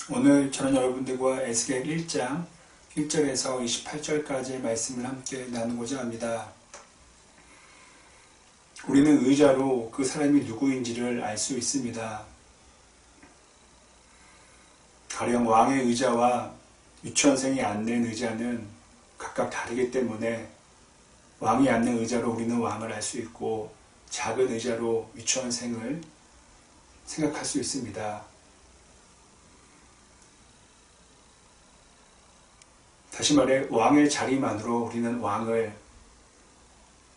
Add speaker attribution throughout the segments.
Speaker 1: 오늘 저는 여러분들과 에스겔 1장 1절에서 28절까지의 말씀을 함께 나누고자 합니다. 우리는 의자로 그 사람이 누구인지를 알 수 있습니다. 가령 왕의 의자와 유치원생이 앉는 의자는 각각 다르기 때문에 왕이 앉는 의자로 우리는 왕을 알 수 있고 작은 의자로 유치원생을 생각할 수 있습니다. 다시 말해 왕의 자리만으로 우리는 왕을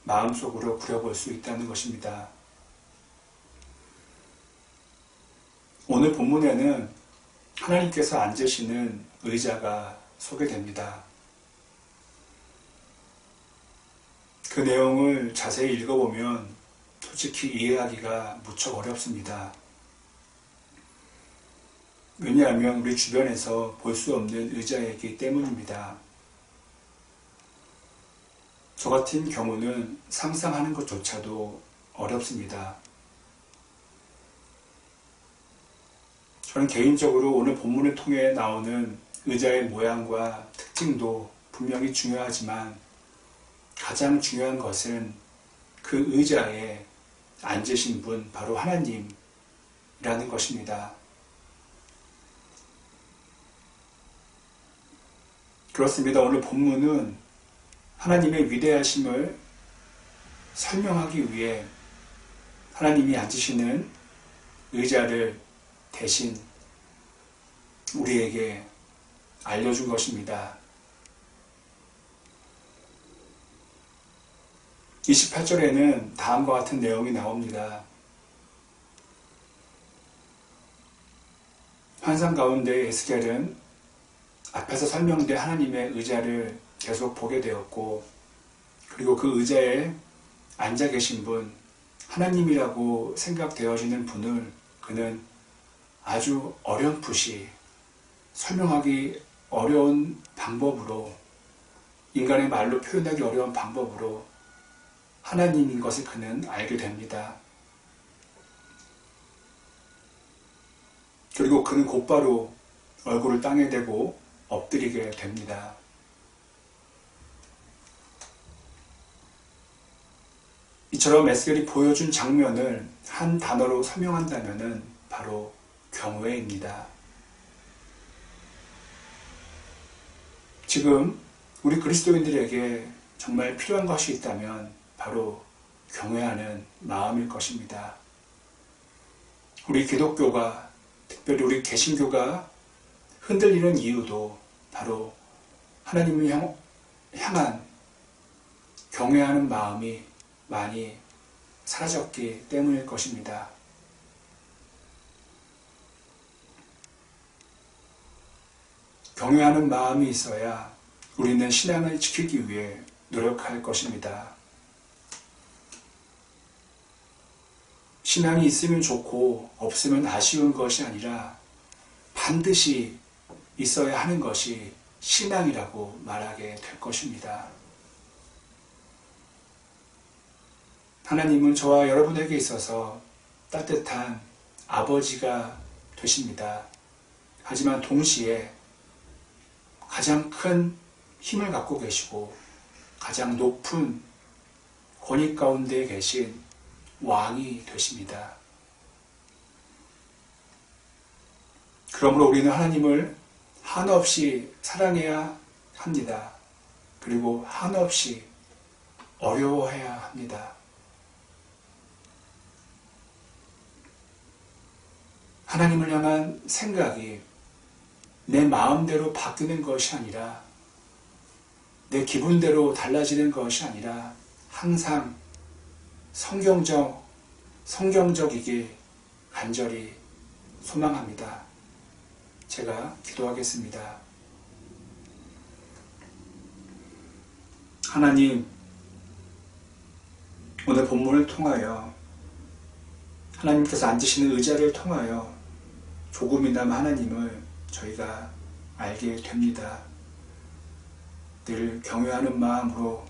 Speaker 1: 마음속으로 그려볼 수 있다는 것입니다. 오늘 본문에는 하나님께서 앉으시는 의자가 소개됩니다. 그 내용을 자세히 읽어보면 솔직히 이해하기가 무척 어렵습니다. 왜냐하면 우리 주변에서 볼 수 없는 의자이기 때문입니다. 저 같은 경우는 상상하는 것조차도 어렵습니다. 저는 개인적으로 오늘 본문을 통해 나오는 의자의 모양과 특징도 분명히 중요하지만 가장 중요한 것은 그 의자에 앉으신 분, 바로 하나님이라는 것입니다. 그렇습니다. 오늘 본문은 하나님의 위대하심을 설명하기 위해 하나님이 앉으시는 의자를 대신 우리에게 알려준 것입니다. 28절에는 다음과 같은 내용이 나옵니다. 환상 가운데 에스겔은 앞에서 설명된 하나님의 의자를 계속 보게 되었고, 그리고 그 의자에 앉아 계신 분, 하나님이라고 생각되어지는 분을 그는 아주 어렴풋이 설명하기 어려운 방법으로, 인간의 말로 표현하기 어려운 방법으로 하나님인 것을 그는 알게 됩니다. 그리고 그는 곧바로 얼굴을 땅에 대고 엎드리게 됩니다. 이처럼 에스겔이 보여준 장면을 한 단어로 설명한다면 바로 경외입니다. 지금 우리 그리스도인들에게 정말 필요한 것이 있다면 바로 경외하는 마음일 것입니다. 우리 기독교가, 특별히 우리 개신교가 흔들리는 이유도 바로 하나님을 향한 경외하는 마음이 많이 사라졌기 때문일 것입니다. 경외하는 마음이 있어야 우리는 신앙을 지키기 위해 노력할 것입니다. 신앙이 있으면 좋고 없으면 아쉬운 것이 아니라 반드시 있어야 하는 것이 신앙이라고 말하게 될 것입니다. 하나님은 저와 여러분에게 있어서 따뜻한 아버지가 되십니다. 하지만 동시에 가장 큰 힘을 갖고 계시고 가장 높은 권위 가운데 계신 왕이 되십니다. 그러므로 우리는 하나님을 한없이 사랑해야 합니다. 그리고 한없이 어려워해야 합니다. 하나님을 향한 생각이 내 마음대로 바뀌는 것이 아니라 내 기분대로 달라지는 것이 아니라 항상 성경적이길 간절히 소망합니다. 제가 기도하겠습니다. 하나님, 오늘 본문을 통하여 하나님께서 앉으시는 의자를 통하여 조금이나마 하나님을 저희가 알게 됩니다. 늘 경외하는 마음으로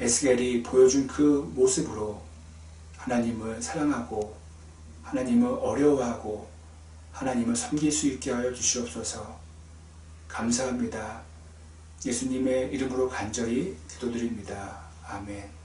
Speaker 1: 에스겔이 보여준 그 모습으로 하나님을 사랑하고 하나님을 어려워하고 하나님을 섬길 수 있게 하여 주시옵소서. 감사합니다. 예수님의 이름으로 간절히 기도드립니다. 아멘.